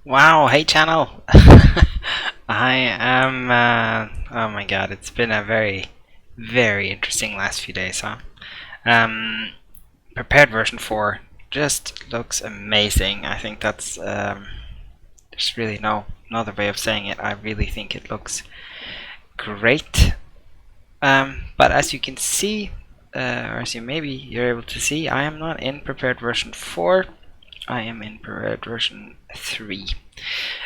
Wow, hey channel! I am, oh my god, it's been a very, very interesting last few days, huh? Prepared version 4 just looks amazing. I think that's, there's really no other way of saying it. I really think it looks great. But as you can see, or as you're able to see, I am not in prepared version 4. I am in prepared version 3.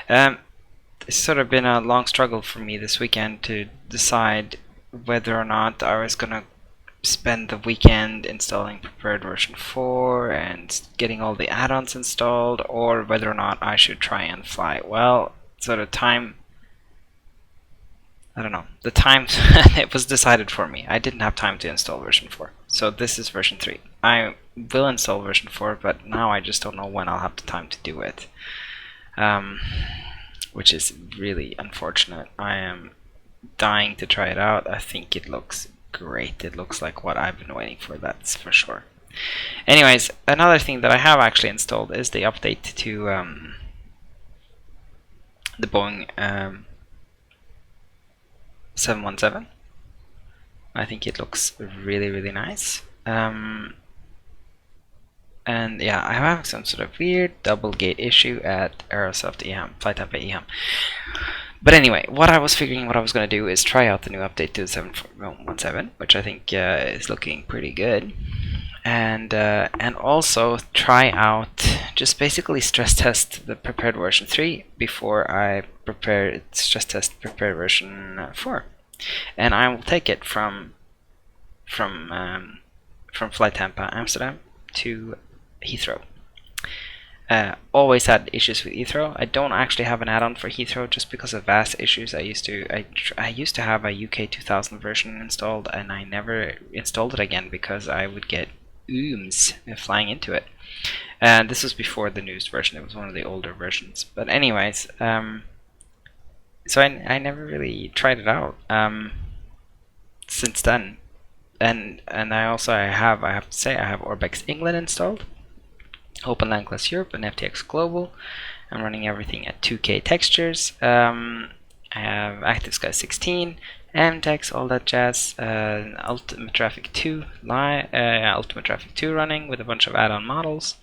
It's sort of been a long struggle for me this weekend to decide whether or not I was gonna spend the weekend installing prepared version 4 and getting all the add-ons installed, or whether or not I should try and fly. Well, sort of time, I don't know, the time it was decided for me. I didn't have time to install version 4, so this is version 3. I will install version 4, but now I just don't know when I'll have the time to do it, which is really unfortunate. I am dying to try it out. I think it looks great. It looks like what I've been waiting for, that's for sure. Anyways, another thing that I have actually installed is the update to the Boeing 717. I think it looks really, really nice. And yeah, I'm having some sort of weird double gate issue at Aerosoft EHAM, Flytampe EHAM. But anyway, what I was going to do is try out the new update to the 717, which I think is looking pretty good. And also try out, just basically stress test the prepared version 3 before I stress test prepared version 4. And I will take it from Flytampe Amsterdam to Heathrow. Always had issues with Heathrow. I don't actually have an add-on for Heathrow just because of vast issues. I used to have a UK 2000 version installed, and I never installed it again because I would get ooms flying into it. And this was before the newest version. It was one of the older versions. But anyways, so I never really tried it out since then. And I have to say I have Orbx England installed, OpenLC Europe, and Envtex Global. I'm running everything at 2K textures. I have ActiveSky 16, Envtex, all that jazz. Ultimate Traffic 2 running with a bunch of add-on models.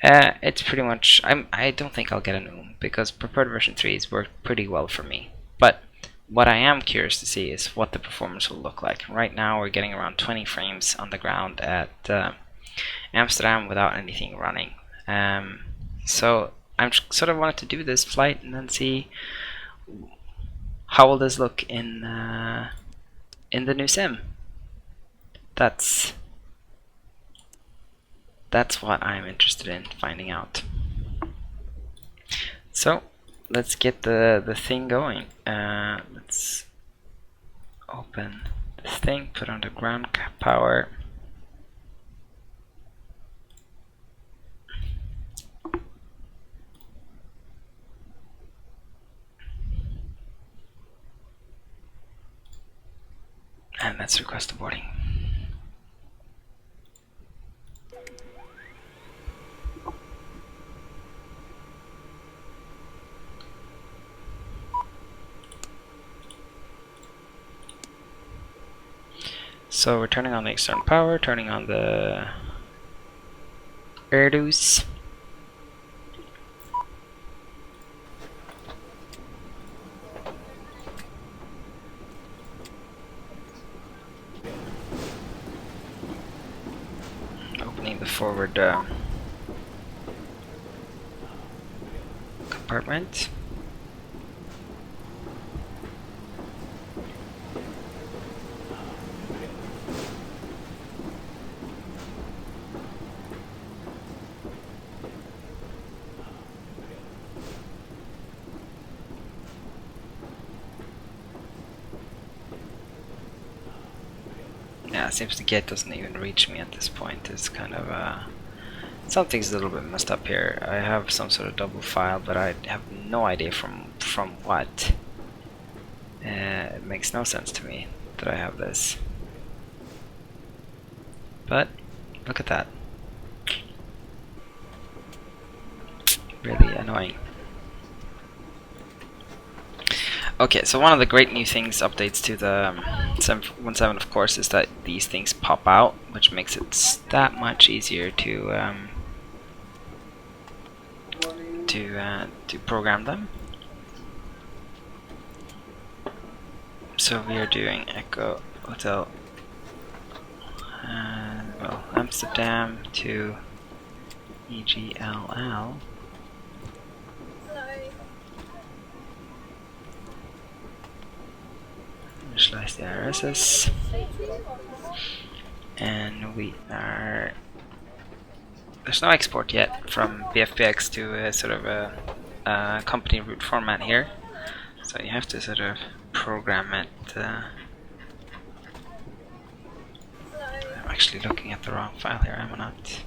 It's pretty much. I don't think I'll get an OOM because prepared version 3's worked pretty well for me. But what I am curious to see is what the performance will look like. Right now we're getting around 20 frames on the ground at Amsterdam without anything running. So I'm sort of wanted to do this flight and then see how will this look in the new sim. That's what I'm interested in finding out. So let's get the thing going. Let's open this thing, put on the ground power. And let's request a boarding. So we're turning on the external power, turning on the Addons. Opening the forward compartment. Yeah, it seems the gate doesn't even reach me at this point. It's kind of something's a little bit messed up here. I have some sort of double file, but I have no idea from what. It makes no sense to me that I have this. But look at that. Really annoying. Okay, so one of the great new things, updates to the 7.17 of course, is that these things pop out, which makes it that much easier to program them. So we are doing Echo Hotel, well, Amsterdam to EGLL. Initialize the IRSs, and we are. There's no export yet from BFPX to a sort of a company root format here, so you have to sort of program it. I'm actually looking at the wrong file here, am I not?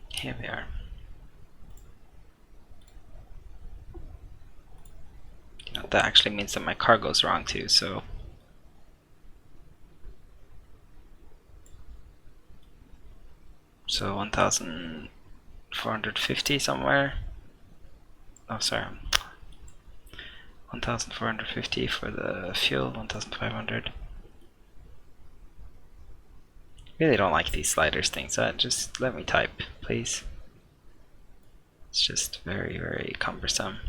Here we are. You know, that actually means that my car goes wrong too, so. So 1,450 somewhere. Oh, sorry. 1,450 for the fuel, 1,500. Really don't like these sliders things. Just let me type, please. It's just very, very cumbersome.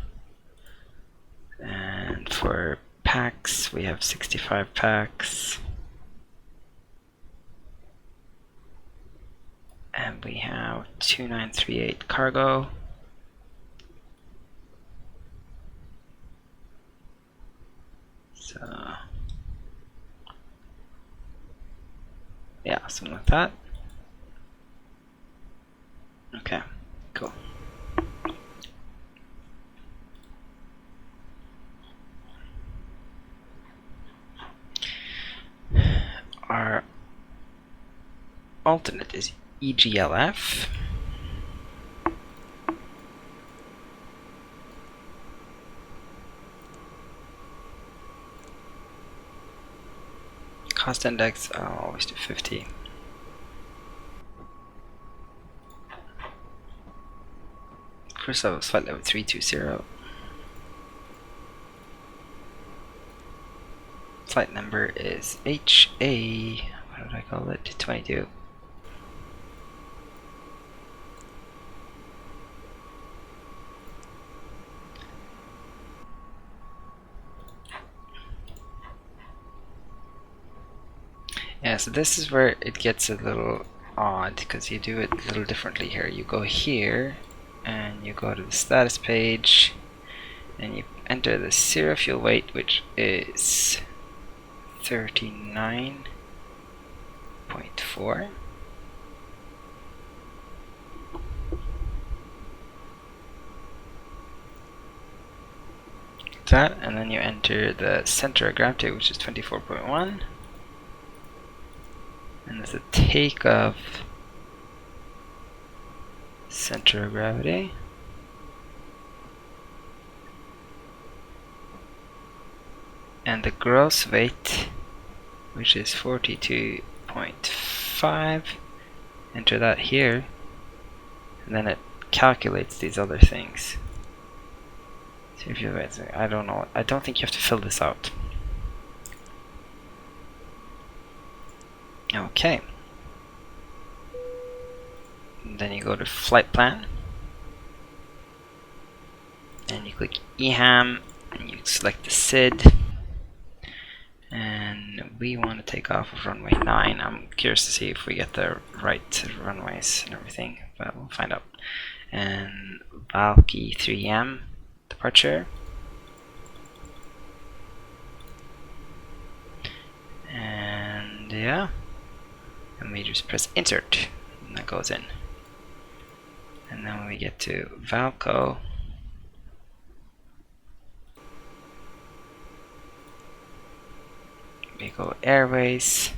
And for packs, we have 65 packs. And we have 2938 cargo. So yeah, something like that. Okay, cool. Our alternate is EGLF. Cost index, I'll always do 50. First level is flight level 320. Flight number is HA, what did I call it? 22. Yeah, so this is where it gets a little odd, because you do it a little differently here. You go here, and you go to the status page, and you enter the zero fuel weight, which is 39.4. That, and then you enter the center of gravity, which is 24.1. And there's a takeoff center of gravity. And the gross weight, which is 42.5. Enter that here. And then it calculates these other things. So if you, I don't know, I don't think you have to fill this out. Okay. And then you go to flight plan, and you click EHAM, and you select the SID, and we want to take off of runway 9. I'm curious to see if we get the right runways and everything, but we'll find out. And Valky 3M departure. And yeah. And we just press insert, and that goes in. And then when we get to Valco, we go airways,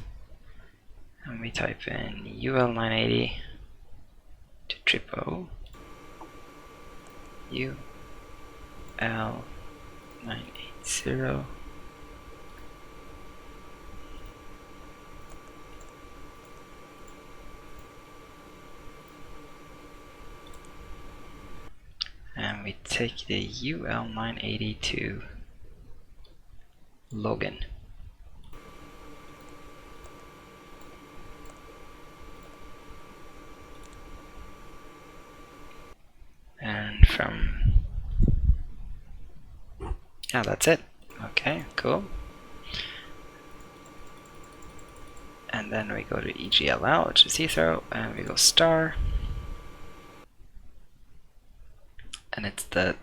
and we type in UL 980 to triple UL 980. we take the UL980 to Logan. And from, yeah, that's it. Okay, cool. And then we go to EGLL, which is Heathrow, and we go star. And it's the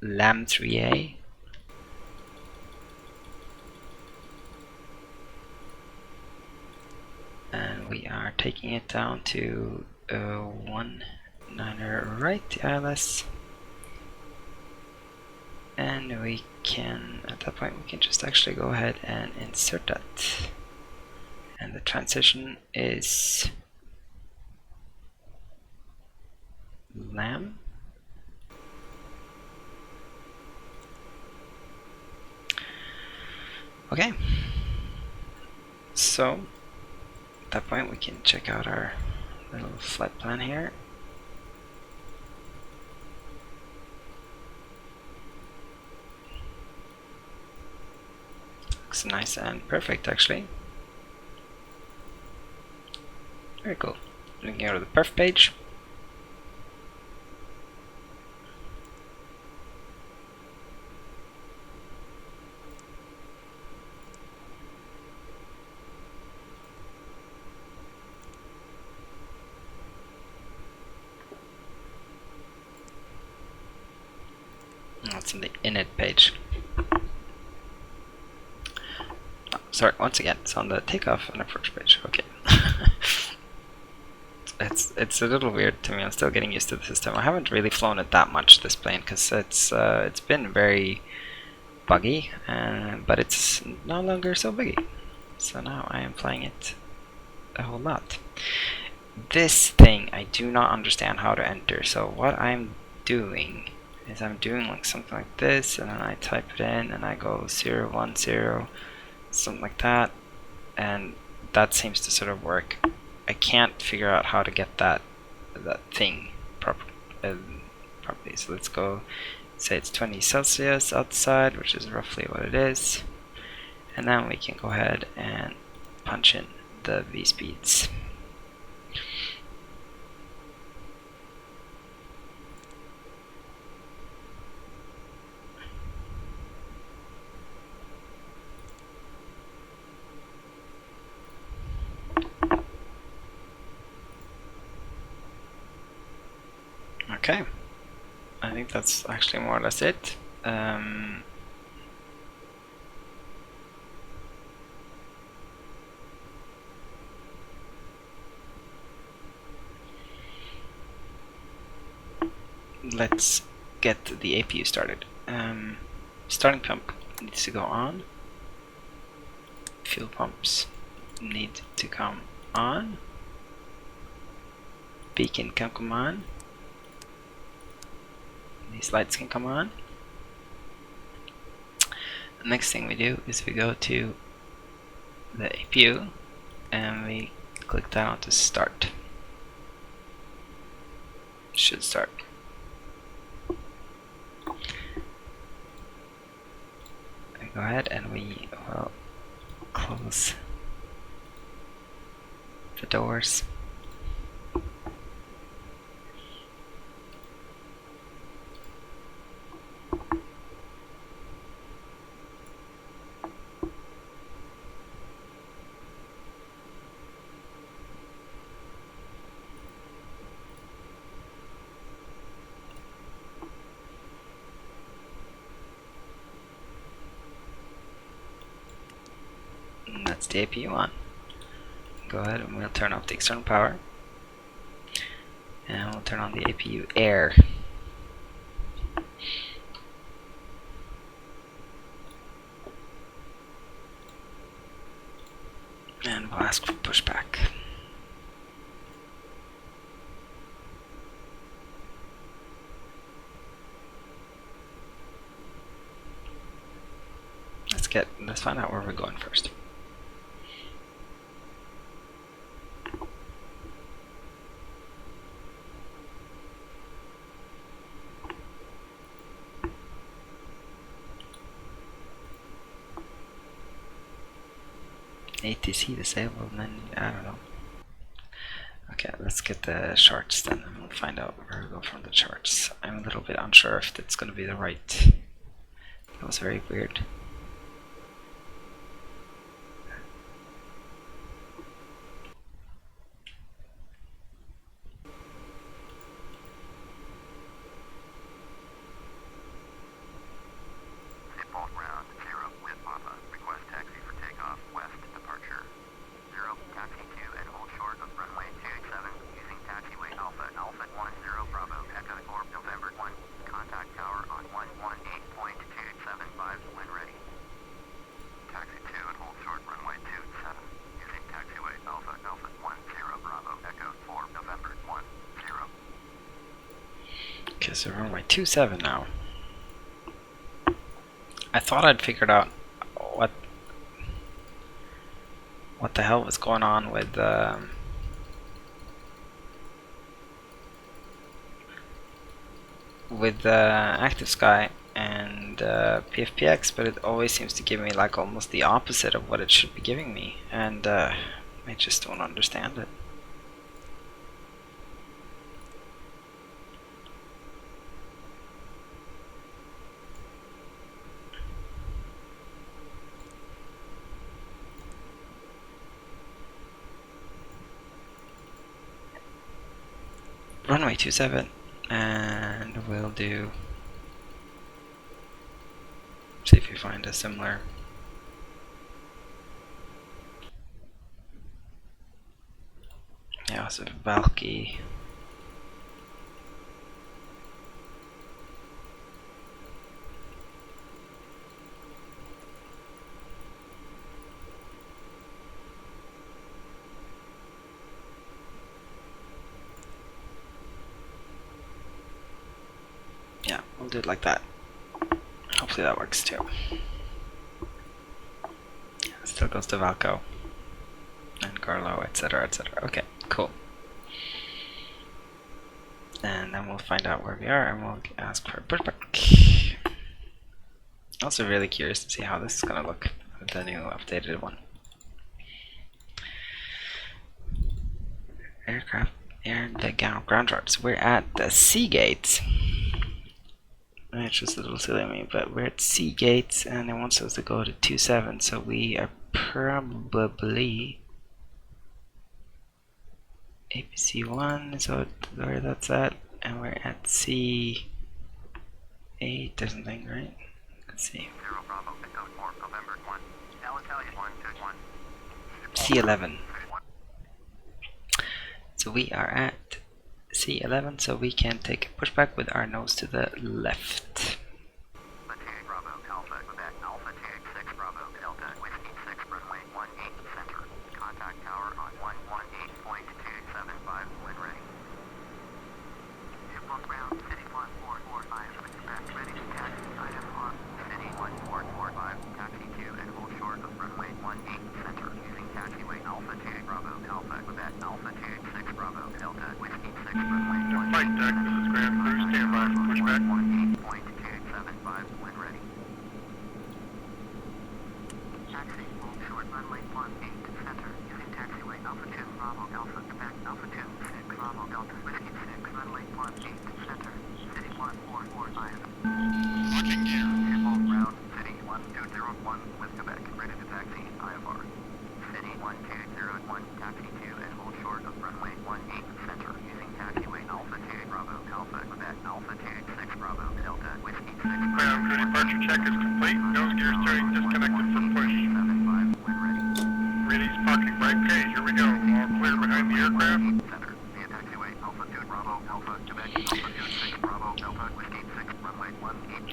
LAM3A. And we are taking it down to 19er right, ILS. And we can, at that point, we can just actually go ahead and insert that. And the transition is LAM. Okay. So, at that point, we can check out our little flight plan here. Looks nice and perfect, actually. Very cool. We can go to the perf page. That's in the init page. Oh, sorry, once again, it's on the takeoff and approach page. Okay. It's a little weird to me. I'm still getting used to the system. I haven't really flown it that much, this plane, because it's been very buggy, but it's no longer so buggy. So now I am flying it a whole lot. This thing I do not understand how to enter. So what I'm doing is I'm doing like something like this, and then I type it in, and I go 010, something like that, and that seems to sort of work. I can't figure out how to get that thing properly. So let's go say it's 20 Celsius outside, which is roughly what it is, and then we can go ahead and punch in the V speeds. Okay, I think that's actually more or less it. Let's get the APU started. Starting pump needs to go on. Fuel pumps need to come on. Beacon can come on. These lights can come on. The next thing we do is we go to the APU and we click down to start. It should start. We go ahead and we will close the doors. That's the APU on. Go ahead and we'll turn off the external power. And we'll turn on the APU air. And we'll ask for pushback. Let's find out where we're going first. ATC disabled, and then I don't know. Okay, let's get the charts then, and we'll find out where we go from the charts. I'm a little bit unsure if it's going to be the right. That was very weird. So runway 27 now. I thought I'd figured out what the hell was going on with Active Sky and PFPX, but it always seems to give me like almost the opposite of what it should be giving me, and I just don't understand it. Runway 27, and we'll do, see if we find a similar so bulky. Yeah, we'll do it like that. Hopefully that works too. Yeah, still goes to Valco and Garlow, etc., etc. Okay, cool. And then we'll find out where we are, and we'll ask for a pushback. Also really curious to see how this is going to look with the new updated one. Aircraft, the ground charts. We're at the C gates. It's just a little silly of me, but we're at C gates, and it wants us to go to 27, so we are probably APC1 is where that's at, and we're at C8 or something, right? Let's see. C11. So we are at C11, so we can take a pushback with our nose to the left.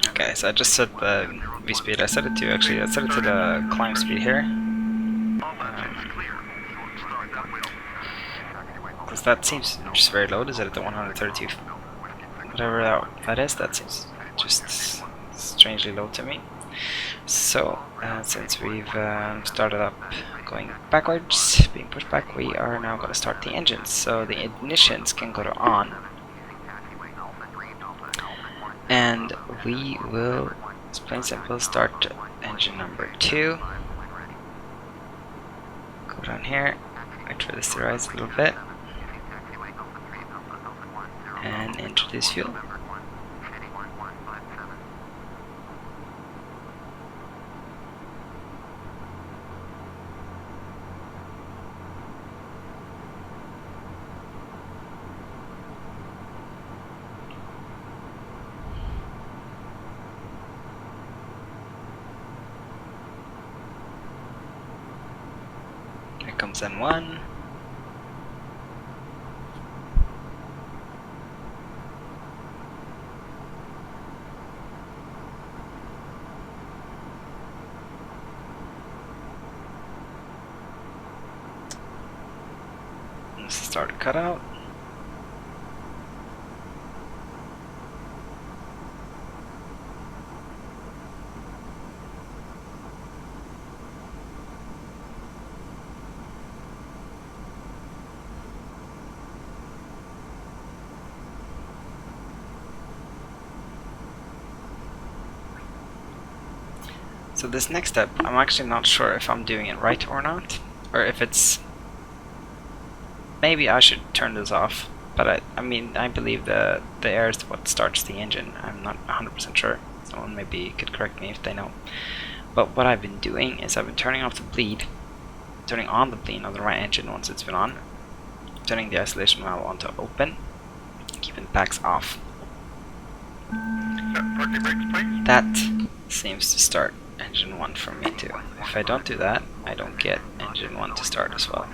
Okay, so I just set the V-speed. I set it to the climb speed here. Because that seems just very low. Is it at the 132? Whatever that is, that seems just strangely low to me. So, since we've started up going backwards, being pushed back, we are now going to start the engines. So the ignitions can go to on. And we will, it's plain simple, start engine number 2. Go down here, wait for this to rise a little bit, and introduce fuel. Here comes N1. Let's start a cutout. So this next step, I'm actually not sure if I'm doing it right or not, or if it's... Maybe I should turn this off, but I mean, I believe the air is what starts the engine. I'm not 100% sure. Someone maybe could correct me if they know. But what I've been doing is I've been turning off the bleed, turning on the bleed on the right engine once it's been on, turning the isolation valve on to open, keeping the packs off. That seems to start engine 1 for me too. If I don't do that, I don't get engine 1 to start as well.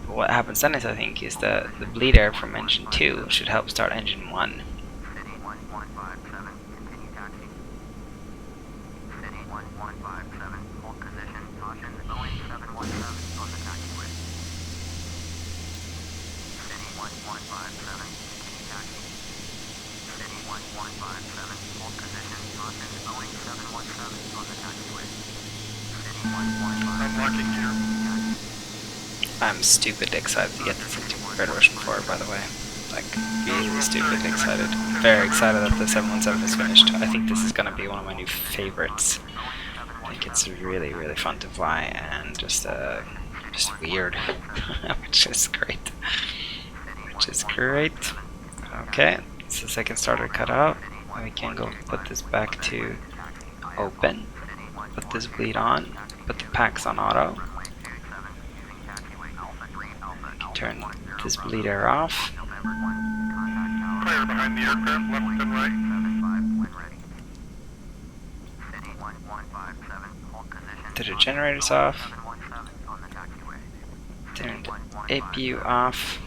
But what happens then is I think is the bleed air from engine 2 should help start engine 1. I'm stupid excited to get this into Red version 4, by the way. Like, really stupid excited. Very excited that the 717 is finished. I think this is gonna be one of my new favorites. I think it's really, really fun to fly and just weird, which is great. Okay, so second starter cut out. We can go put this back to open. Put this bleed on. Put the packs on auto. Turn this bleed air off. Clear behind the aircraft, left and right. Turn the generators off. Turn the APU off.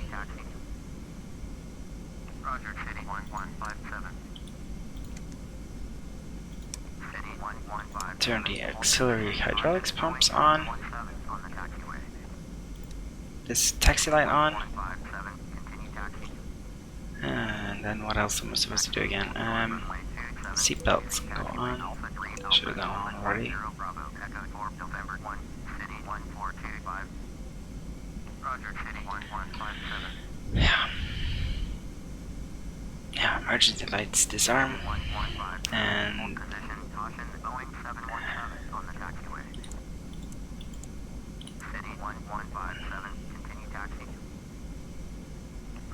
Turn the auxiliary hydraulics pumps on. This taxi light on. And then what else am I supposed to do again? Seatbelts go on. Should have gone on already. Yeah, emergency lights disarm. And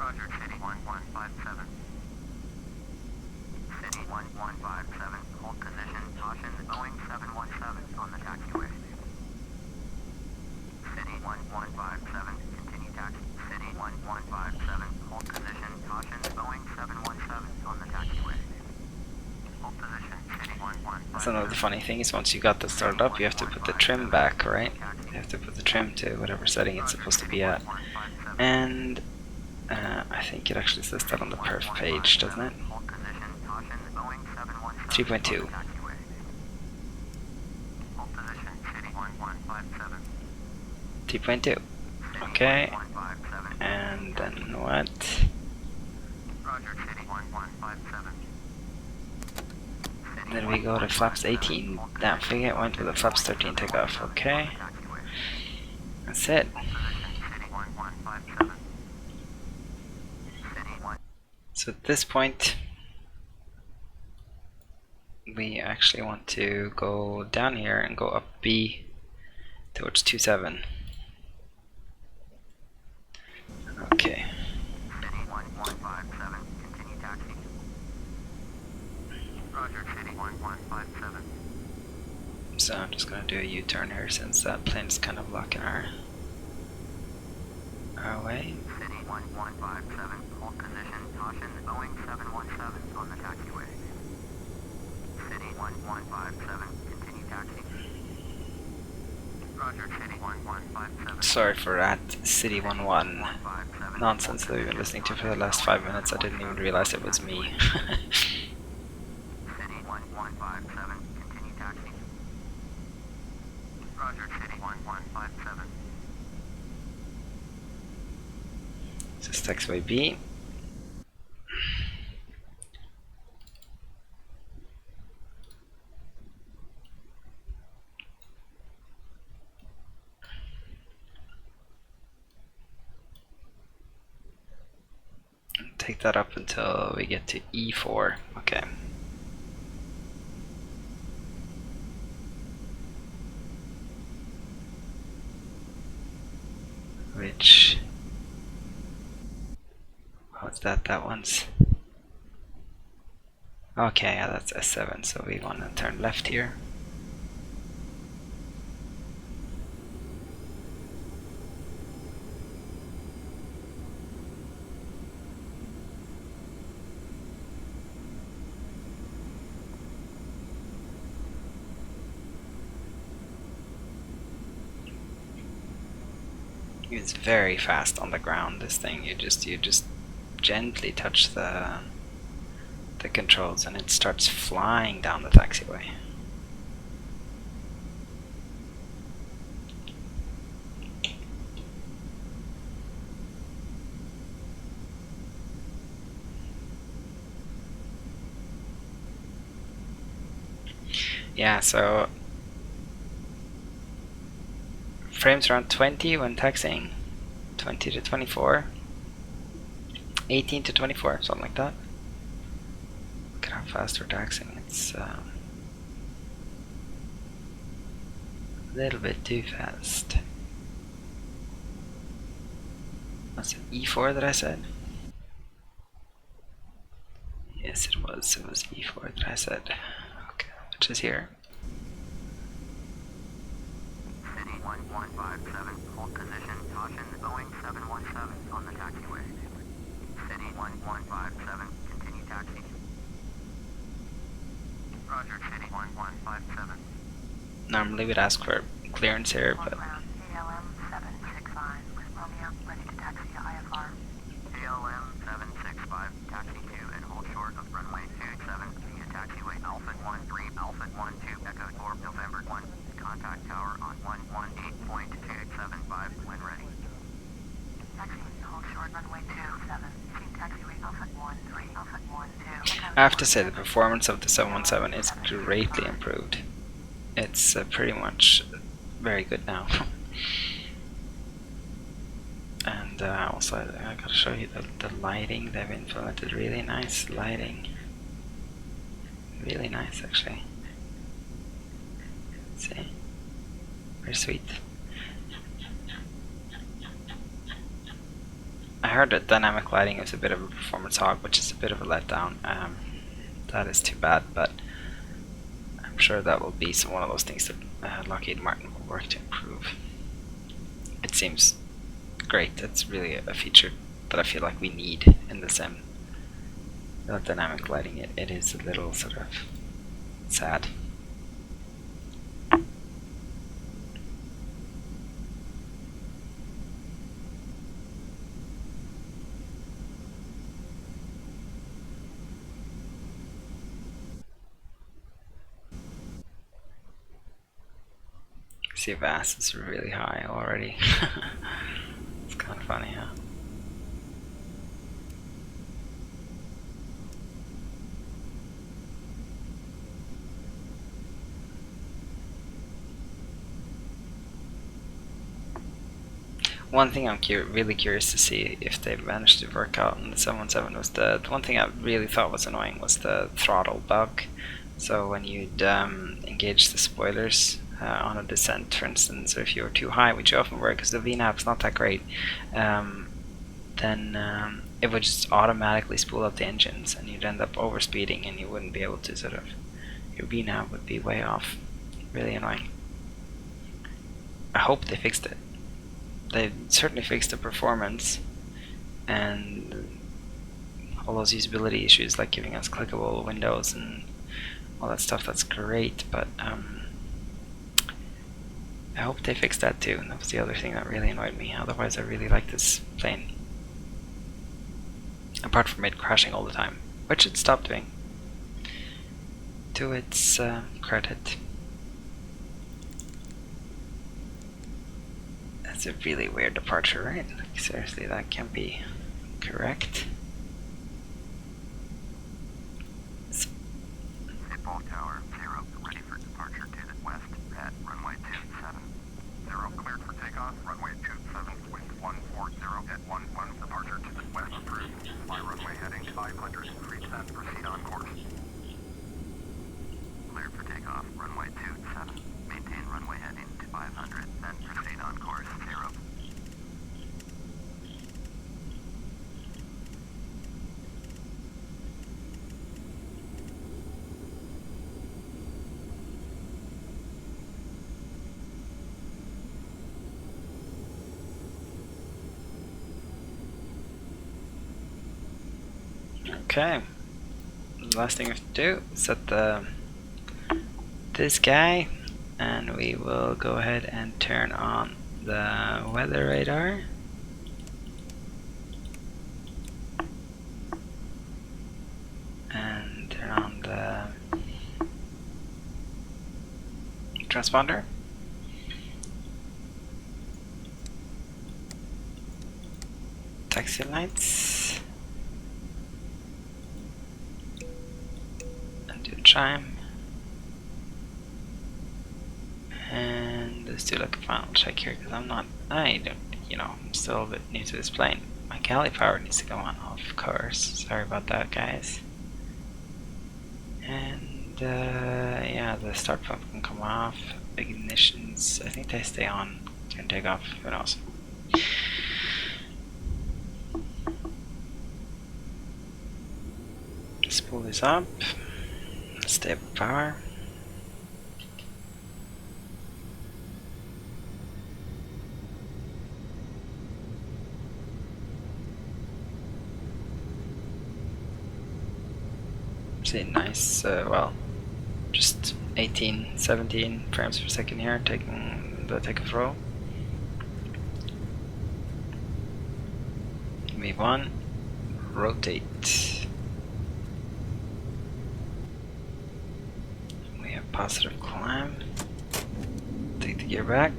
Roger, City 1157. City 1157, hold position, caution, Boeing 717 on the taxiway. City 1157, continue taxi. City 1157, hold position, caution, Boeing 717 on the taxiway. Hold position, City 1157. that's another funny thing is once you got this started up, you have to put the trim back, right? You have to put the trim to whatever setting it's supposed to be at. And I think it actually says that on the perf page, doesn't it? 3.2. 3.2. Okay. And then what? Then we go to flaps 18. That figure went with the flaps 13 takeoff. Okay. That's it. So at this point, we actually want to go down here and go up B towards 27. Okay. City 1157, continue taxi. Roger, City 1157. So I'm just gonna do a U-turn here since that plane's kind of blocking our way. City 1157, hold position, caution, Boeing 717 on the taxiway. City 1157, continue taxi. Roger, City 1157. Sorry for that City 11 nonsense that we've been listening to for the last 5 minutes. I didn't even realize it was me. City 1157, continue taxi. Roger, City 1157. This is taxiway B. Take that up until we get to E4. Okay. Which, what's that? That one's okay. Yeah, that's S7. So we want to turn left here. It's very fast on the ground. This thing, you just gently touch the controls and it starts flying down the taxiway. Yeah, so frames around 20 when taxiing, 20 to 24, 18 to 24, something like that. Look at how fast we're taxiing. It's a little bit too fast. Was it E4 that I said? Yes, it was. It was E4 that I said. Okay, which is here. 1157, hold position, caution, Boeing 717 on the taxiway. City 1157, continue taxi. Roger, City 1157. Normally we'd ask for clearance here, but ALM 765, with Romeo, ready to taxi to IFR. ALM 765, taxi to and hold short of runway 27 via taxiway Alpha 13, Alpha 12, Echo 4, November 1. Contact tower on 118.275 when ready. Taxi, hold short runway 27. See taxiway Alpha 13, Alpha 12. I have to say the performance of the 717 is greatly improved. It's pretty much very good now. And also I gotta show you the lighting. They've implemented really nice lighting. Really nice actually. See? Very sweet. I heard that dynamic lighting is a bit of a performance hog, which is a bit of a letdown. That is too bad, but I'm sure that will be one of those things that Lockheed Martin will work to improve. It seems great. It's really a feature that I feel like we need in the sim. Without dynamic lighting, it is a little sort of sad. See, VAS is really high already. It's kind of funny, huh? One thing I'm really curious to see if they managed to work out on the 717 was the one thing I really thought was annoying was the throttle bug. So when you'd engage the spoilers, on a descent, for instance, or if you're too high, which you often were because the VNAV's not that great, then it would just automatically spool up the engines and you'd end up overspeeding and you wouldn't be able to sort of, your VNAV would be way off. Really annoying. I hope they fixed it. They certainly fixed the performance and all those usability issues like giving us clickable windows and all that stuff. That's great, but I hope they fixed that too. And that was the other thing that really annoyed me. Otherwise I really like this plane. Apart from it crashing all the time, which it stopped doing, to its credit. That's a really weird departure, right? Like, seriously, that can't be correct. Ball tower 0, ready for departure to the west at runway 27. 0 cleared for takeoff, runway 27 with 140 at 11 departure to the west approved. Fly runway heading 500, present, proceed on course. Cleared for takeoff, runway 27, maintain runway heading to 500, then proceed on course 0. Okay, the last thing we have to do is set this guy, and we will go ahead and turn on the weather radar. And turn on the transponder. Taxi lights. Chime, and let's do like a final check here because I'm still a bit new to this plane. My galley power needs to go on, of course. Sorry about that, guys. And yeah, the start pump can come off. Ignitions, I think they stay on. Can take off. Who knows? Let's pull this up. Stable power. See, nice, well, just 18, 17 frames per second here, taking the takeoff roll. V1, rotate. Positive climb. Take the gear back.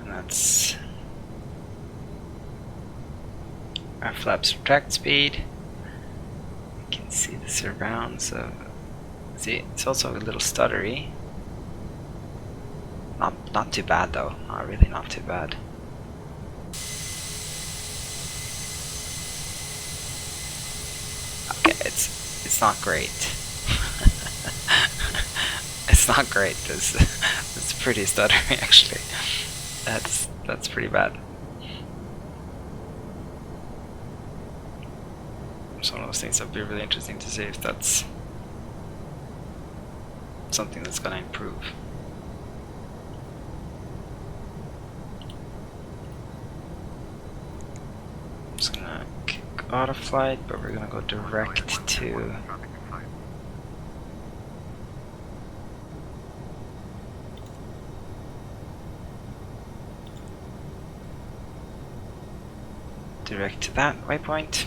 That's our flaps retract speed. You can see the surrounds of. See, it's also a little stuttery. Not too bad though. Not really, not too bad. Okay, it's not great. It's not great. It's pretty stuttery actually. That's pretty bad. It's one of those things that'd be really interesting to see if that's something that's gonna improve. I'm just gonna kick auto flight, but we're gonna go direct to direct to that waypoint.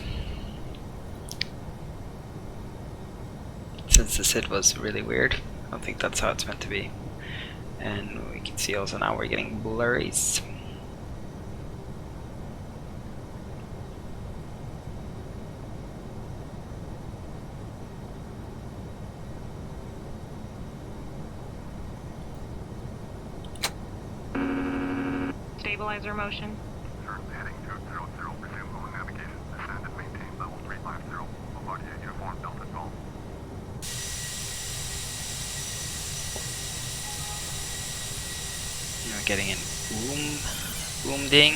Since the SID was really weird, I don't think that's how it's meant to be. And we can see also now we're getting blurries. Stabilizer motion. Turn heading 200, resume on navigation, descend and maintain level 350, above the uniform Delta 12. We're getting in boom ding.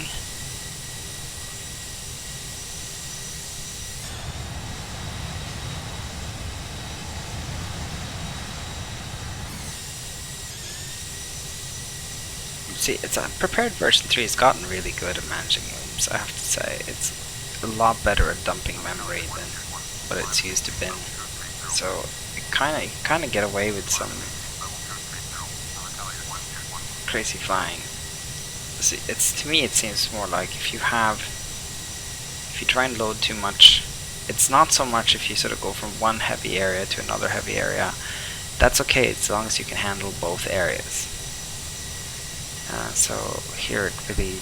See, it's a prepared version 3 has gotten really good at managing booms, I have to say. It's a lot better at dumping memory than what it's used to been. So you kinda get away with some crazy flying. See, to me it seems more like if you try and load too much, it's not so much if you sort of go from one heavy area to another heavy area. That's okay as long as you can handle both areas. So here it really,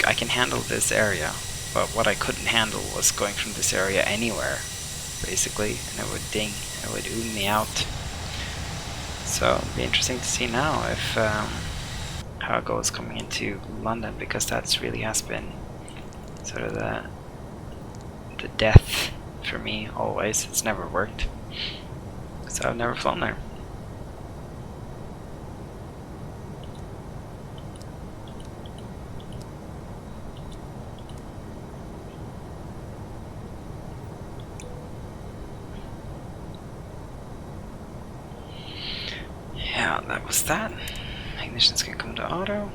I can handle this area, but what I couldn't handle was going from this area anywhere, basically, and it would ding, it would ooh me out. So it'll be interesting to see now if how it goes coming into London, because that's really has been sort of the death for me always. It's never worked, so I've never flown there. Yeah, that was that. Ignition's gonna come to auto.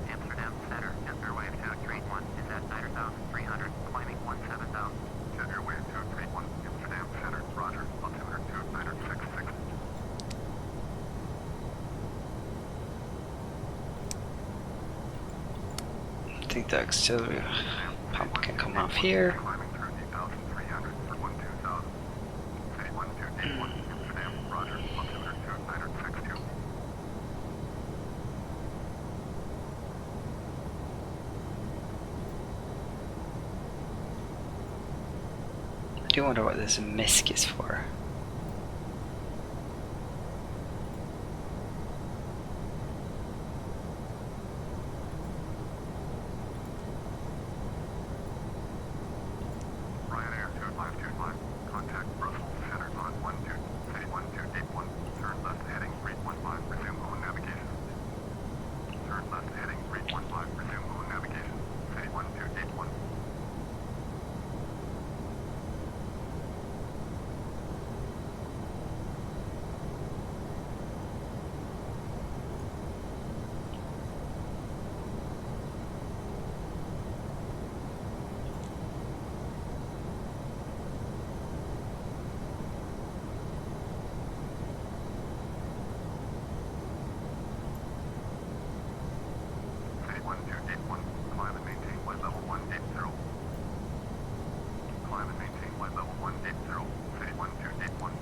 Amsterdam Center, jet airwave 231 is at 9,300, climbing 17,000. Jet airwave 231, Amsterdam Center, roger, altimeter 2966. I think the auxiliary pump can come off here. Climbing through 8,300 for 12,000. City 1281, Amsterdam, roger, altimeter 2962. I do wonder what this misc is for. Ryanair 2525, contact Brussels Center on 12, City 1281, turn left heading 315, resume on navigation. Turn left heading 315, resume on navigation, City 1281. City 1281, climb and maintain flight level 180. Climb and maintain flight level 180, City 1281.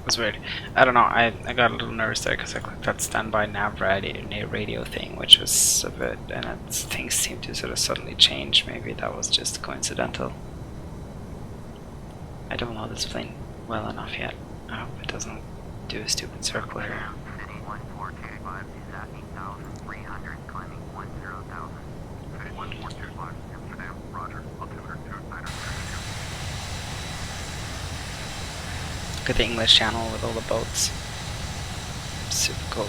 That's weird. I don't know, I got a little nervous there because I clicked that standby nav radio thing, which was a bit, and things seemed to sort of suddenly change. Maybe that was just coincidental. I don't know this plane well enough yet. I hope it doesn't do a stupid circle here. City 1425 is at 8,300, climbing 10,000. City 1425, Amsterdam, roger, altimeter 2962. Look at the English channel with all the boats. Super cool.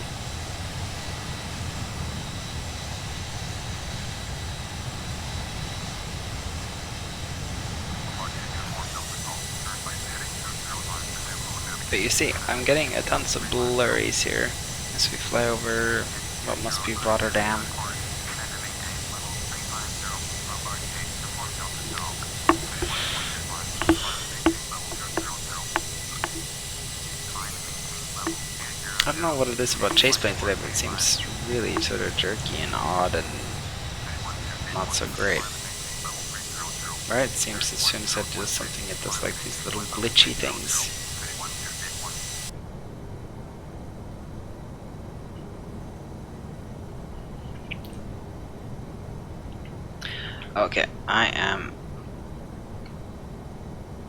But you see, I'm getting a tons of blurries here as we fly over what must be Rotterdam. I don't know what it is about Chaseplane today, but it seems really sort of jerky and odd and not so great. Right? It seems as soon as I do something, it does like these little glitchy things. Okay, I am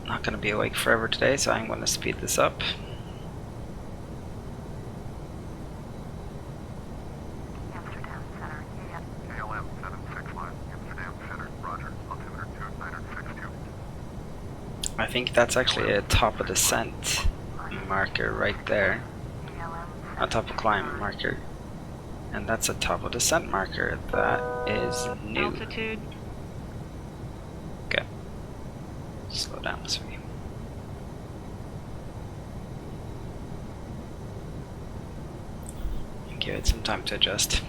not going to be awake forever today, so I'm going to speed this up. Amsterdam Center, KLM 765, Amsterdam Center, roger, altimeter 2962. I think that's actually a top of descent marker right there. A top of climb marker. And that's a top of descent marker. That is new. Altitude. Okay. Slow down this way. And give it some time to adjust.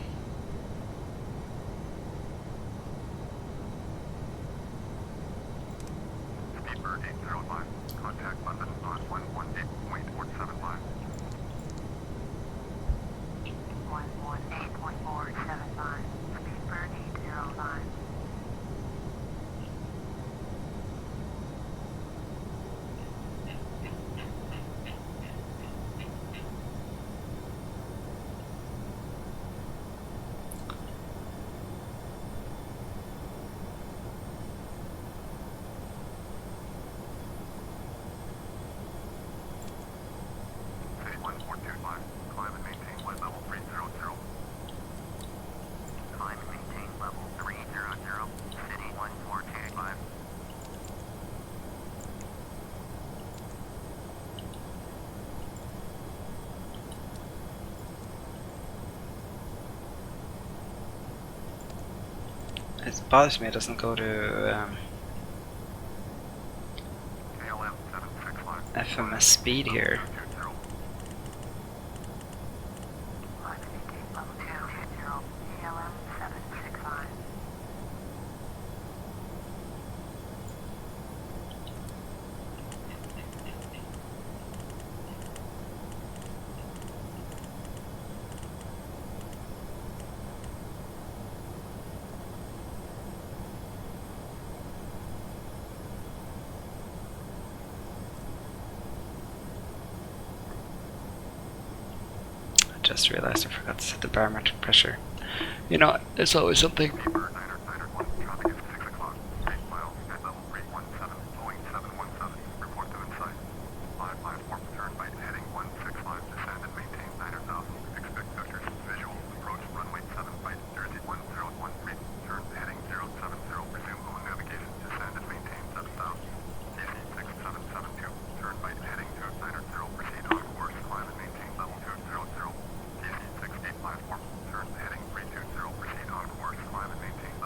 Speedbird 805, contact London on 118.475. 118.475, Speedbird 805. City 1425, climb and maintain flight level 300. Climb and maintain level 300, City 1425. It bothers me it doesn't go to KLM 765. FMS speed here. Climb and maintain level 220, KLM 765. I just realized I forgot to set the barometric pressure. You know, there's always something. Speedbird 901, traffic is 6 o'clock, 8 miles, head level 317, Boeing 717, report to insight. 554, turn right heading 165, descend and maintain 9,000, expect vectors, visual, approach runway 7 right, Jersey 1013, turn heading 070, resume own navigation, descend and maintain 7,000. DC 6772, turn right heading 290, proceed on course, climb and maintain level 200. DC 6854, turn heading 320, proceed on course, climb and maintain level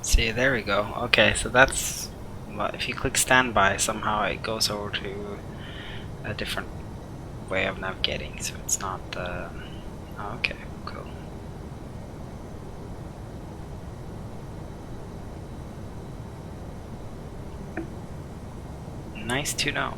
See, there we go. Okay, so that's, well, if you click standby, somehow it goes over to a different way of navigating, so it's not oh, okay, cool. Nice to know.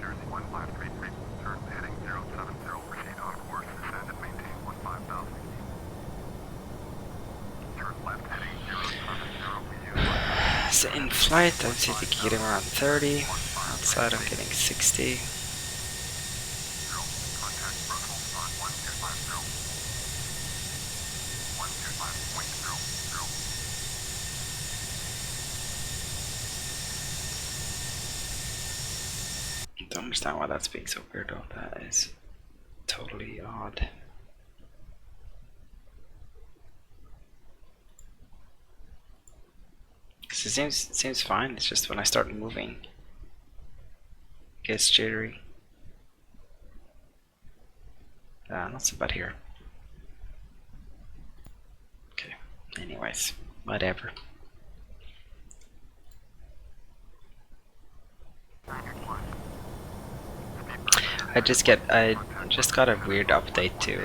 Jersey 1533, turn heading 070, proceed on course, descend and maintain 15,000 feet. Turn left heading 070, we use So in flight, I would say I think you're getting around 30. Outside, I'm getting 60. contact Brussels on 1250. 125.00. I don't understand why that's being so weird though. That is totally odd. Cause it seems fine. It's just when I start moving, it gets jittery. Not so bad here. Okay. Anyways, whatever. I just got a weird update to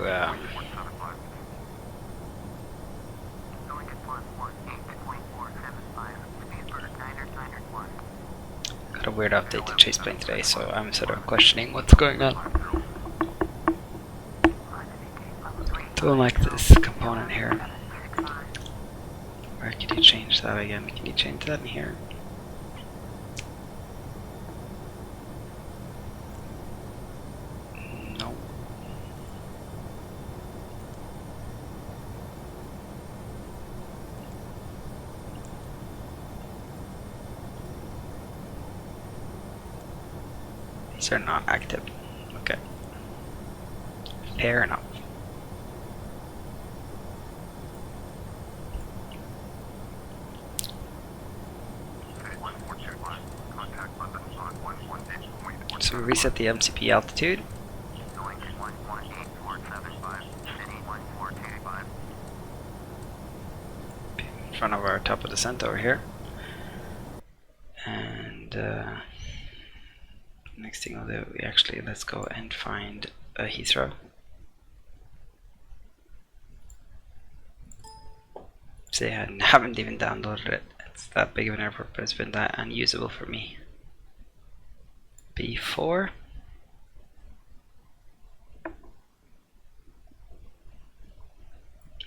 Going at 118.475, Speedbird 991. got a weird update to Chaseplane today, so I'm sort of questioning what's going on. Don't like this component here. Where can you change that again? Can you change that in here? No. These are not active. Okay. Fair enough. So we reset the MCP altitude. Going at 118.475, city 1425. In front of our top of descent over here. And next thing we'll do, let's go and find a Heathrow. See, I haven't even downloaded it. It's that big of an airport, but it's been that unusable for me before.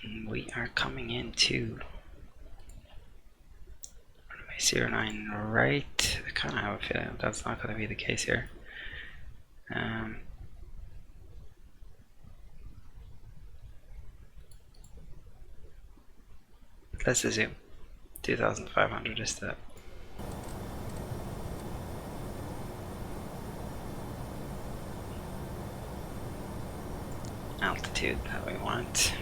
And we are coming into runway 09 right. I kind of have a feeling that's not going to be the case here. Let's assume 2,500 is the altitude that we want.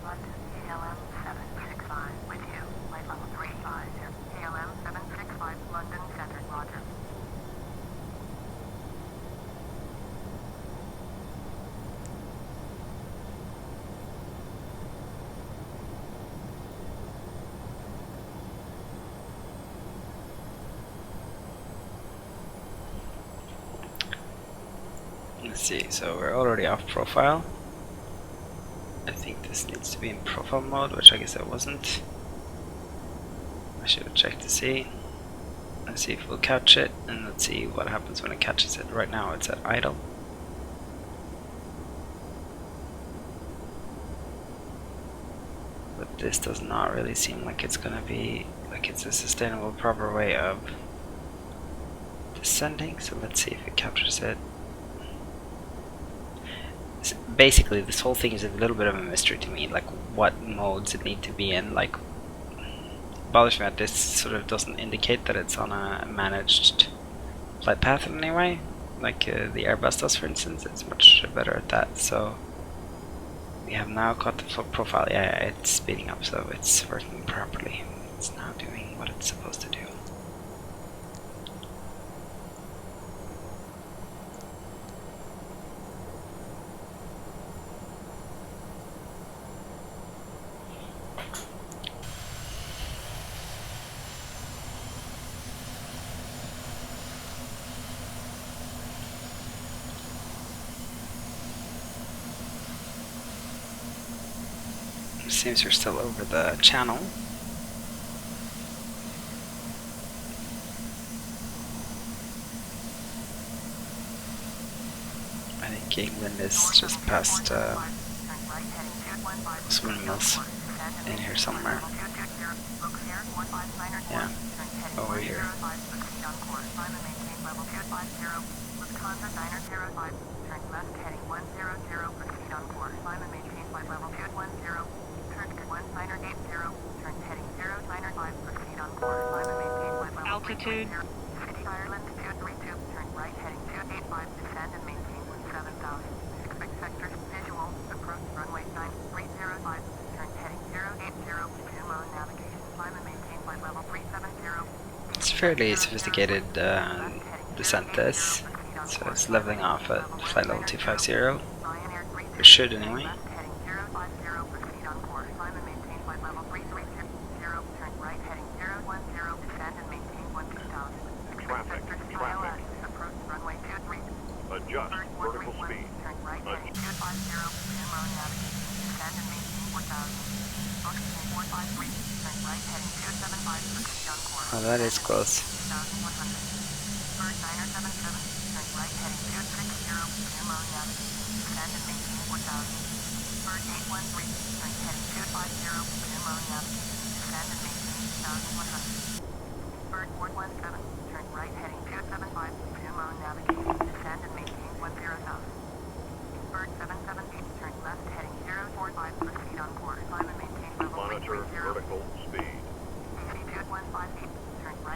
London, ALM 765, with you, flight level 350. ALM 765, London Center, roger. Let's see, so we're already off profile. I think this needs to be in profile mode, which I guess it wasn't. I should have checked to see. Let's see if we'll catch it, and let's see what happens when it catches it. Right now it's at idle. this does not really seem like it's gonna be like it's a sustainable proper way of descending, so let's see if it captures it. So basically this whole thing is a little bit of a mystery to me, like what modes it need to be in. Like, bothers me that this sort of doesn't indicate that it's on a managed flight path in any way, like the Airbus does, for instance. It's much better at that. So we have now got the profile. Yeah, it's speeding up, so it's working properly. It's now doing what it's supposed to do. Seems we're still over the channel. I think England is just past those windmills in here somewhere. Yeah, over here. Altitude. It's fairly sophisticated descent this, so it's leveling off at flight level 250, or should anyway. Adjust vertical speed. Oh, that is close.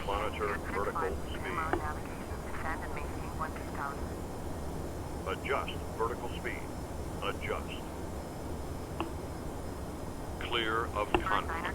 Monitor vertical speed. Monitor vertical speed. Adjust vertical speed. Adjust. Clear of conflict.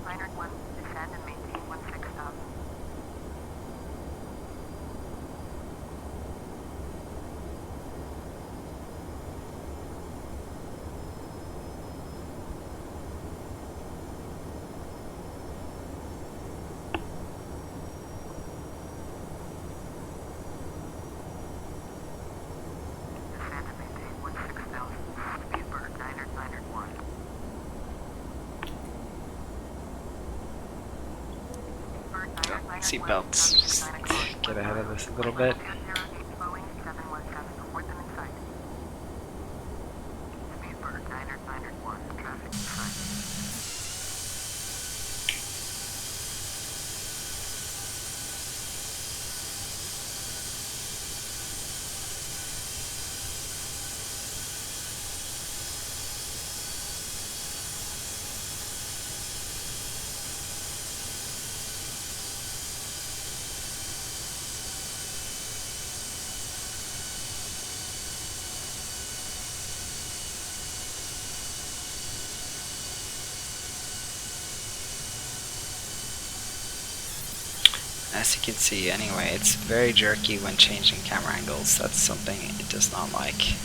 Seatbelts, just get ahead of this a little bit. As you can see anyway, it's very jerky when changing camera angles. That's something it does not like.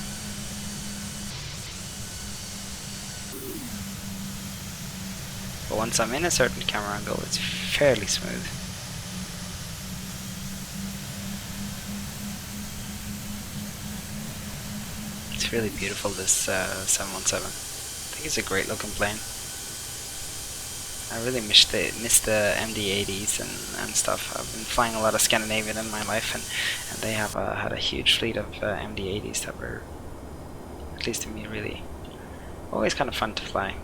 But once I'm in a certain camera angle, it's fairly smooth. It's really beautiful, this 717. I think it's a great looking plane. I really miss the MD-80s and stuff. I've been flying a lot of Scandinavian in my life, and they have had a huge fleet of MD-80s that were, at least to me, really always kind of fun to fly.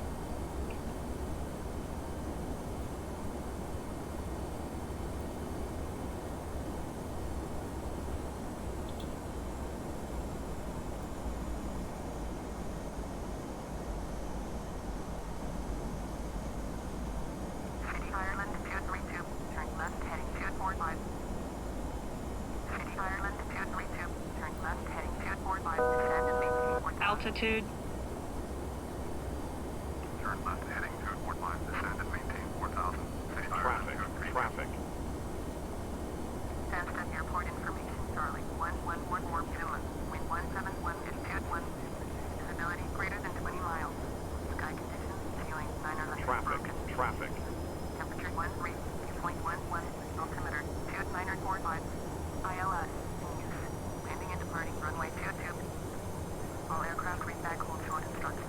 altitude. Turn left heading 245, descend and maintain 4,000. Traffic, traffic. Stansted Airport information, Charlie 1144 Finland, wind 171, altitude 1, visibility greater than 20 miles. Sky conditions, ceiling 911 Traffic, broken. traffic. Temperature 13, dew point 11, altimeter 2945, ILS in use. Landing and departing runway 22. All aircraft read back hold short instructions.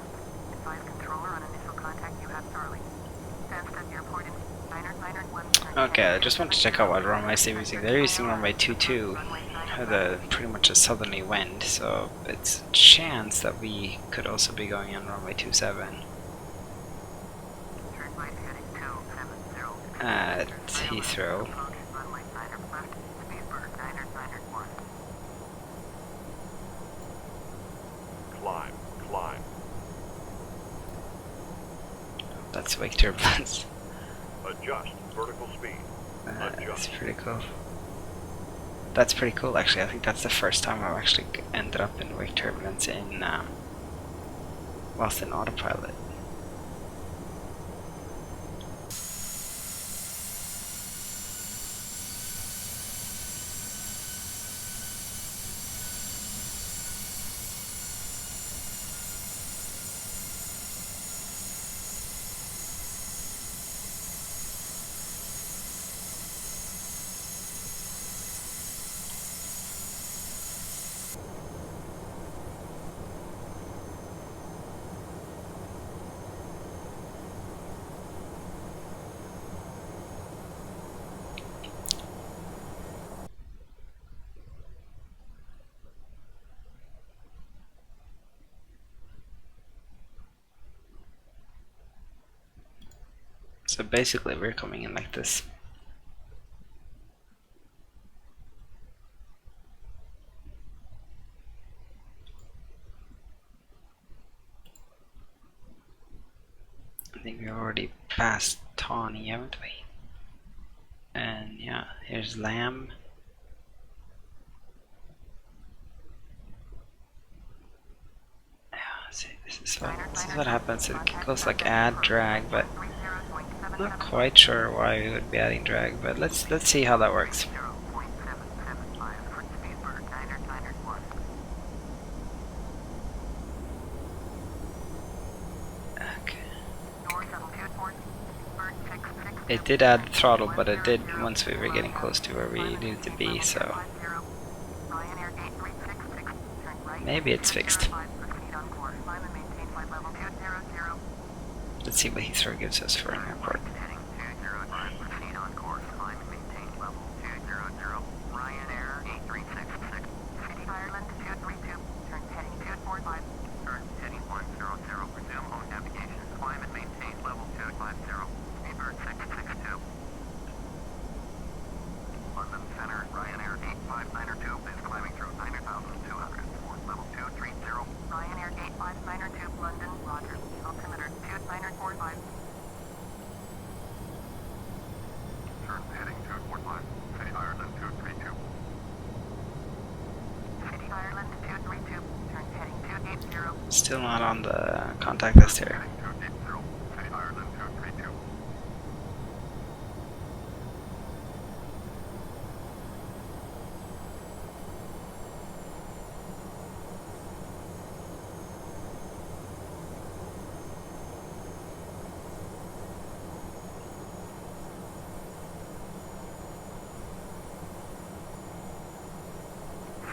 Advise controller on initial contact you have Charlie. Stansted Airport in 991. Okay, I just want to check out what runway they're using. They're using runway 22, the pretty much a southerly wind, so it's a chance that we could also be going on runway 27 Turn right heading 270. at Heathrow. Runway 9 left, Speedbird 991. Climb, climb. That's wake turbulence. Adjust vertical speed. That's Adjust. pretty cool. That's pretty cool, actually. I think that's the first time I've actually ended up in wake turbulence in whilst in autopilot. So basically we're coming in like this. I think we already passed Tawny, haven't we? And yeah, here's Lamb. Yeah, see, this is what happens. It goes like add drag, but I'm not quite sure why we would be adding drag. But let's see how that works. 0.775 for Speedbird 991. Okay. Door 724, Bird 66. It did add throttle, but it did once we were getting close to where we needed to be. So Ryanair 8366, turn right. maybe it's fixed. 5, proceed on course. Climb and maintain flight level 200. Let's see what Heathrow gives us for an airport. Heading 205, proceed on course. Climb and maintain level 200. Ryanair 8366. City Ireland 232, turn heading 245. Turn heading 100. Resume home navigation. Climb and maintain level 250. Speedbird 662. London Center, Ryanair 8592 is climbing through 9,200. Level 230. Ryanair 8592, London, Roger. Altimeter 2945. Turn heading 245. City Ireland 232. City Ireland 232, turn heading 280. Still not on the contact list here. Heading 280. City Ireland 232.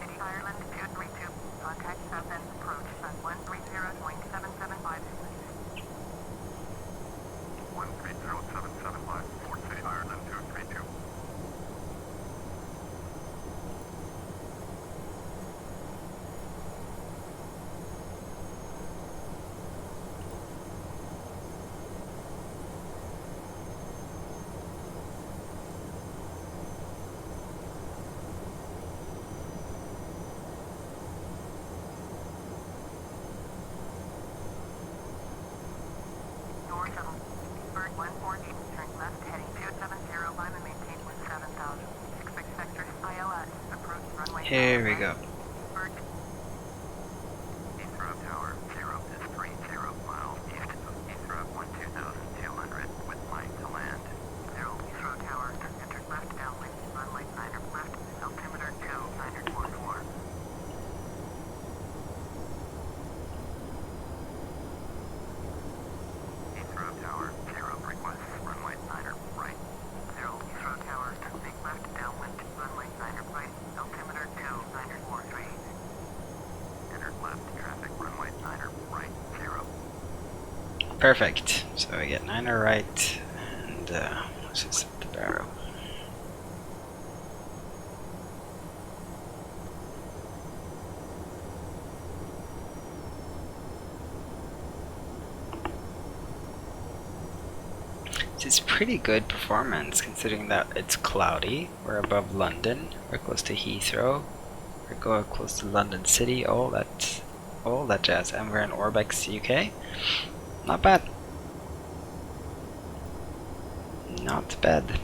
City Ireland 232, contact southend approach at 130.775. 130.775, Fort City Ireland 232. Door 7, Bird 140, turn left heading 270, climb and maintain with 7,000. 66 vector ILS, approach runway. Here we go. Bird. Heathrow Tower, Perfect. So we get 9 right, and let's just set the barrel. It's pretty good performance considering that it's cloudy. We're above London. We're close to Heathrow. We're going close to London City. All that jazz. And we're in Orbx UK. Not bad. Not bad.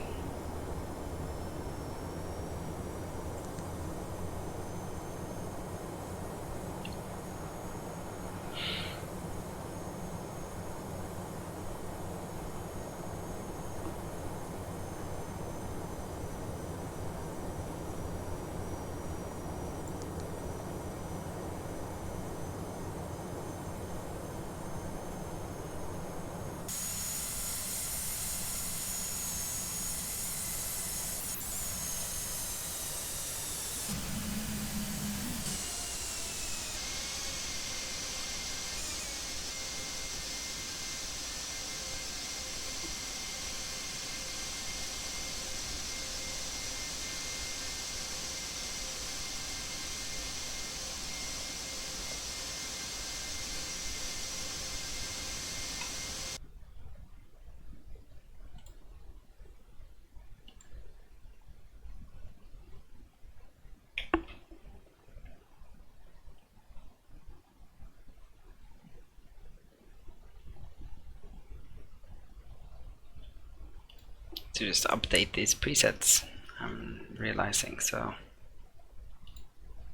To just update these presets, I'm realizing, so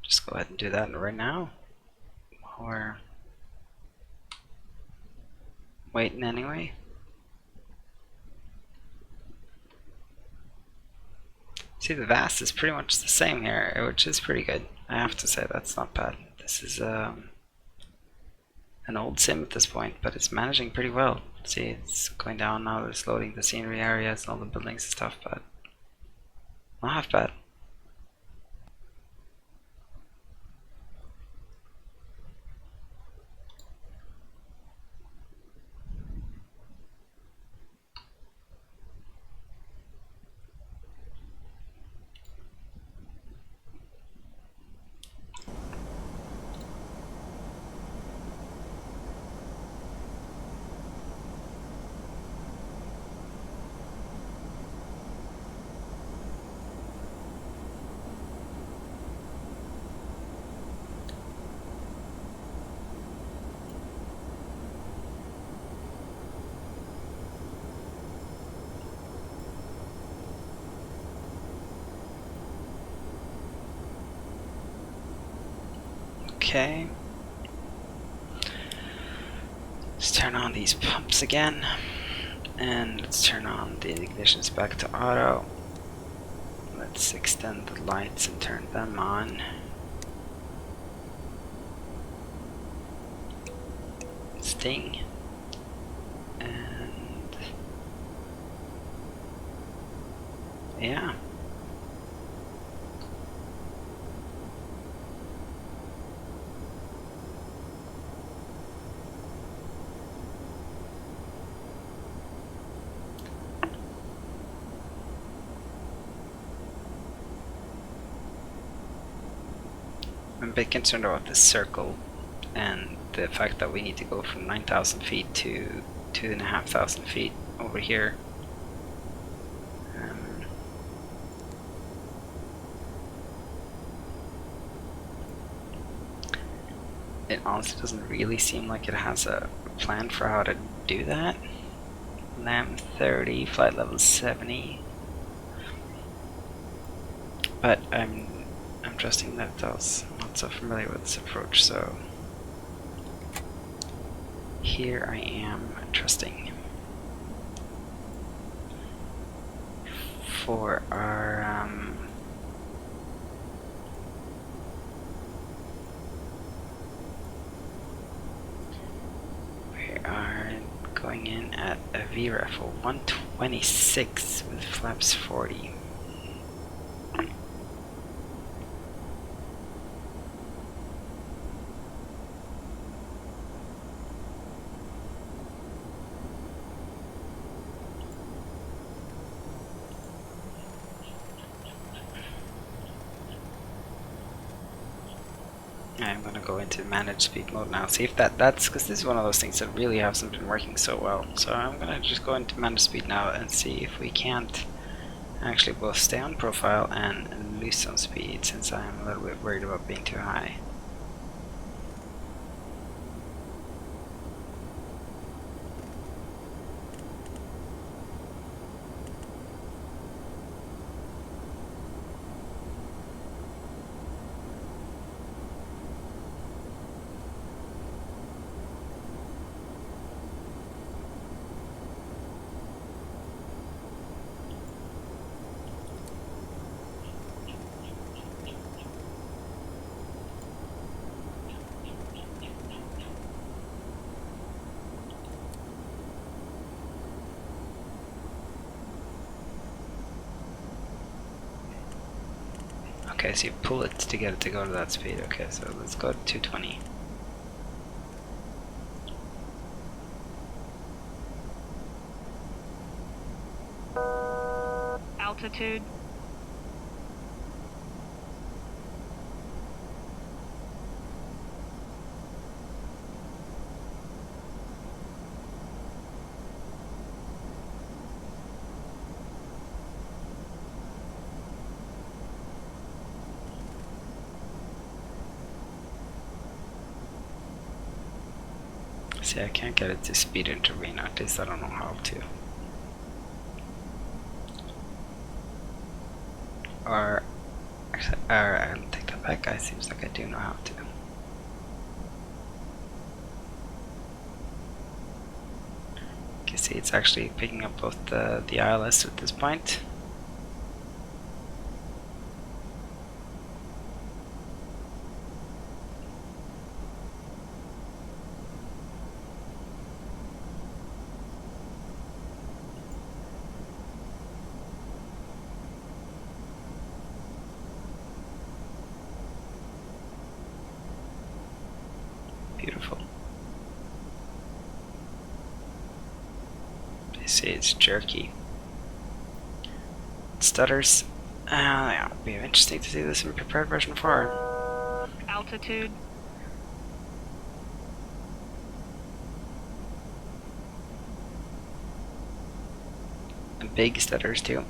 just go ahead and do that right now, or waiting anyway. See, the VAST is pretty much the same here, which is pretty good. I have to say that's not bad. This is an old sim at this point, but it's managing pretty well. See, it's going down now, it's loading the scenery areas and all the buildings and stuff, but not half bad. Okay. Let's turn on these pumps again, and let's turn on the ignitions back to auto. Let's extend the lights and turn them on. Sting. And yeah. I'm a bit concerned about this circle and the fact that we need to go from 9,000 feet to 2,500 feet over here. It honestly doesn't really seem like it has a plan for how to do that. LAM 30, flight level 70. But I'm trusting that it does. I'm not so familiar with this approach, so here I am trusting. For our we are going in at a VREF of 126 with flaps 40. I'm gonna go into manage speed mode now. See if that's because this is one of those things that really hasn't been working so well. So I'm gonna just go into manage speed now and see if we can't actually both stay on profile and lose some speed, since I'm a little bit worried about being too high. Okay, so you pull it to get it to go to that speed. Okay, so let's go to 220. Altitude. See, I can't get it to speed into arena, at least I don't know how to. Or I'll take that back, it seems like I do know how to. You can see it's actually picking up both the ILS at this point. Beautiful. You see it's jerky. It stutters. Yeah, it'll be interesting to see this in prepared version 4. Altitude. And big stutters too.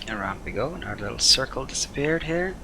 Around we go, and our little circle disappeared here.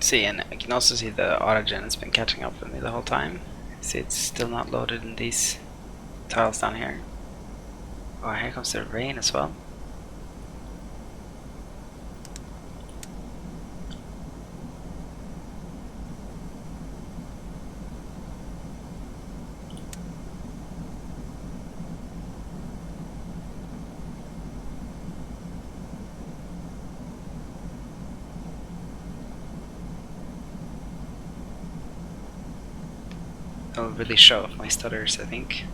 See, and I can also see the autogen has been catching up with me the whole time. See, it's still not loaded in these tiles down here. Oh, here comes the rain as well. It'll really show off my stutters, I think.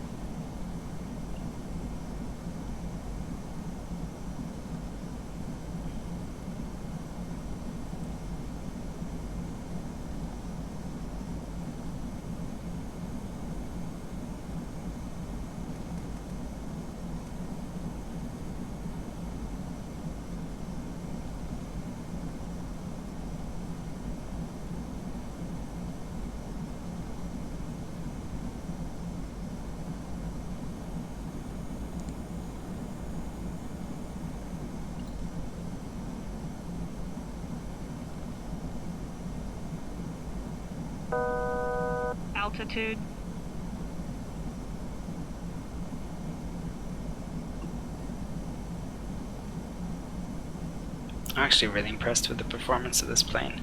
Altitude. I'm actually really impressed with the performance of this plane.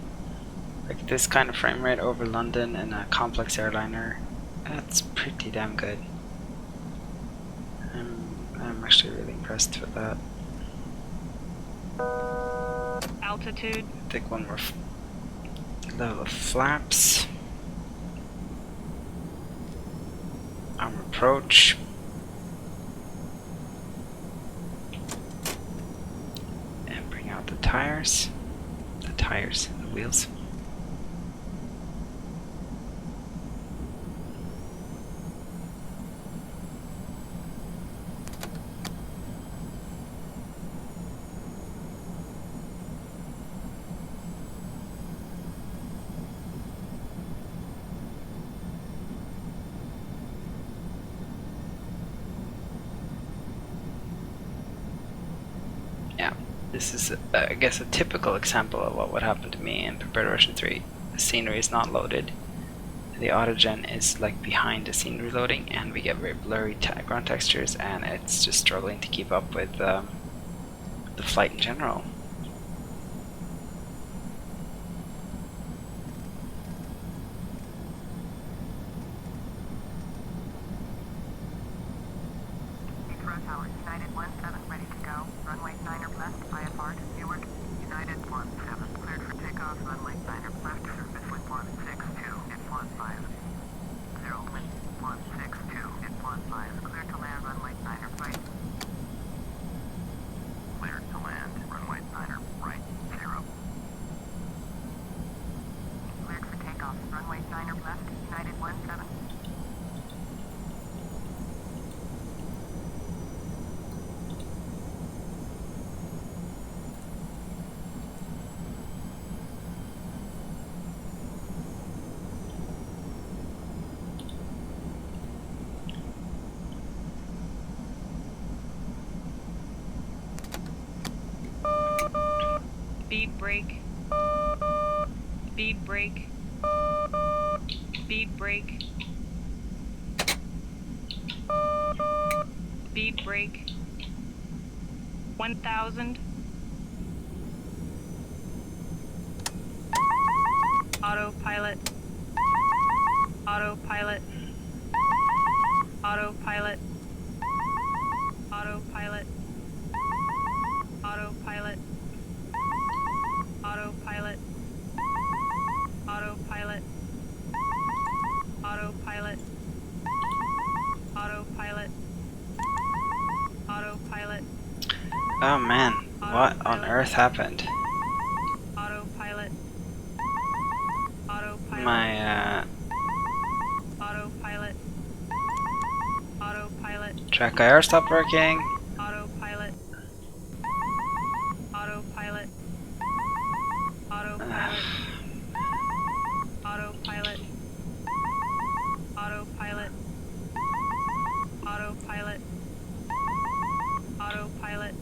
Like this kind of frame rate over London in a complex airliner, that's pretty damn good. I'm actually really impressed with that. Altitude. Take one more level of flaps. Arm approach. And bring out the tires. The wheels. This is, I guess, a typical example of what would happen to me in Prepared version 3. The scenery is not loaded. The autogen is like behind the scenery loading, and we get very blurry ground textures, and it's just struggling to keep up with the flight in general. Tower, United 17 ready to go. Runway 9er left, IFR to Newark. United 17 cleared for takeoff. Runway 9er left, surface wind 162 at 15. 0 wind 162 at 15. Cleared to land, runway 9er right. Cleared to land, runway 9er right, 0. Cleared for takeoff. Runway 9er left, United 17. Speed brake. Speed brake. Speed brake. Speed brake. 1000. Autopilot. Autopilot. Autopilot. Autopilot. Autopilot. Autopilot. Autopilot. Autopilot. Autopilot. Autopilot. Oh man, what on earth happened? Autopilot. Autopilot. My Autopilot. Autopilot. track IR stopped working. Autopilot. Autopilot. Autopilot. Autopilot. Autopilot. Autopilot. Autopilot.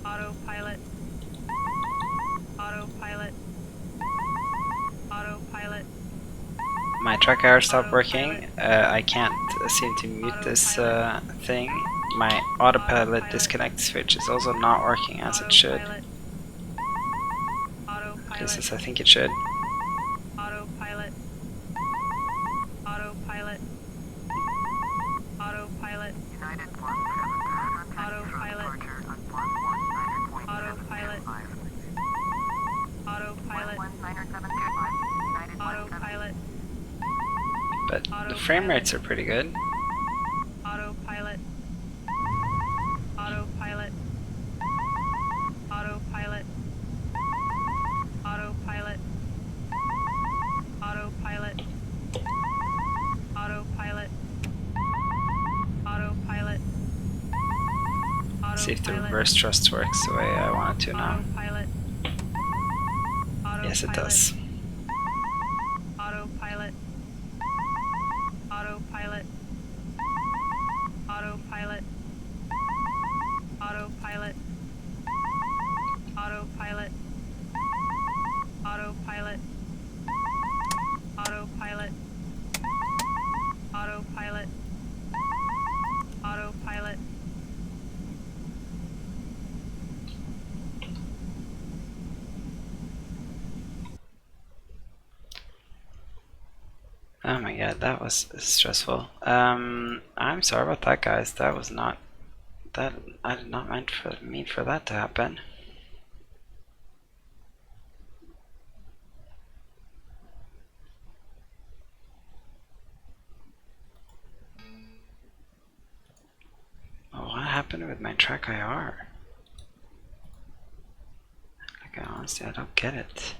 Autopilot. Autopilot. Autopilot. My track IR stopped working. I can't seem to mute this thing. My autopilot disconnect switch is also not working as it should. Just as I think it should. Autopilot. Autopilot. Autopilot. United 17 Autopilot. Autopilot. Autopilot. Autopilot. But the frame rates are pretty good. Autopilot. Autopilot. Autopilot. Autopilot. Autopilot. Autopilot. Autopilot. See if the reverse thrust works the way I want it to now. Autopilot. Yes, it does. Autopilot. Autopilot. Autopilot. Autopilot. Autopilot. Autopilot. Autopilot. Oh my god, that was stressful. I'm sorry about that, guys. That was not that. I did not mean for that to happen. Oh, what happened with my track IR? Like, honestly, I don't get it.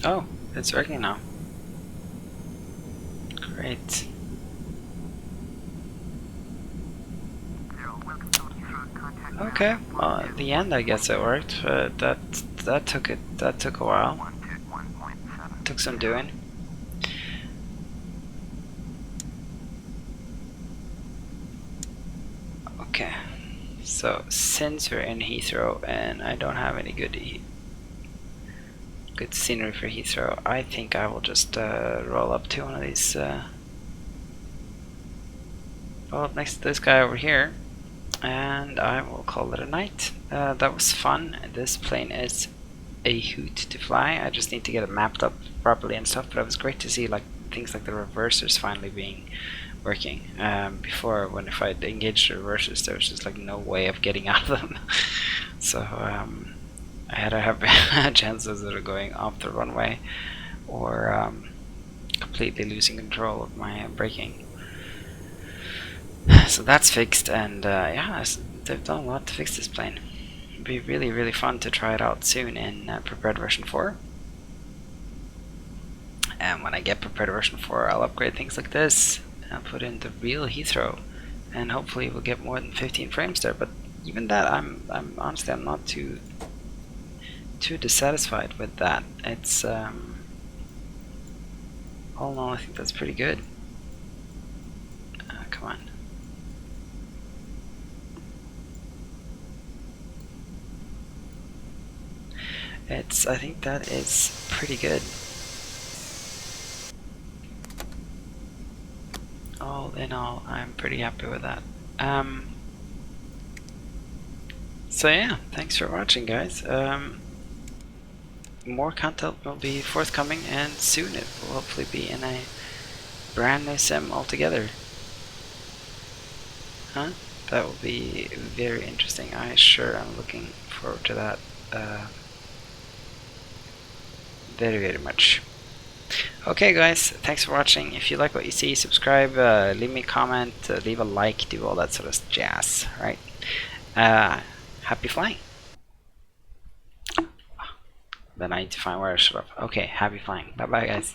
Oh, it's working now. Great. Okay, well, at the end I guess it worked, but that took a while. Took some doing. Okay, so since we're in Heathrow and I don't have any good scenery for Heathrow, I think I will just roll up to one of these. Roll up next to this guy over here, and I will call it a night. That was fun. This plane is a hoot to fly. I just need to get it mapped up properly and stuff. But it was great to see like things like the reversers finally being working. Before, when if I engaged the reversers, there was just like no way of getting out of them. So I had to have chances of going off the runway or completely losing control of my braking. So that's fixed, and yeah, they've done a lot to fix this plane. It'd be really fun to try it out soon in prepared version 4. And when I get prepared version 4, I'll upgrade things like this and put in the real Heathrow, and hopefully we'll get more than 15 frames there. But even that, I'm honestly not too dissatisfied with that. It's all in all, I think that's pretty good. Come on. I think that is pretty good. All in all, I'm pretty happy with that. So yeah, thanks for watching, guys. More content will be forthcoming, and soon it will hopefully be in a brand new sim altogether. Huh? That will be very interesting. I sure am looking forward to that very much. Okay guys, thanks for watching. If you like what you see, subscribe, leave me a comment, leave a like, do all that sort of jazz, right? Happy flying. Then I need to find where I shut up. Okay, happy flying. Bye bye guys.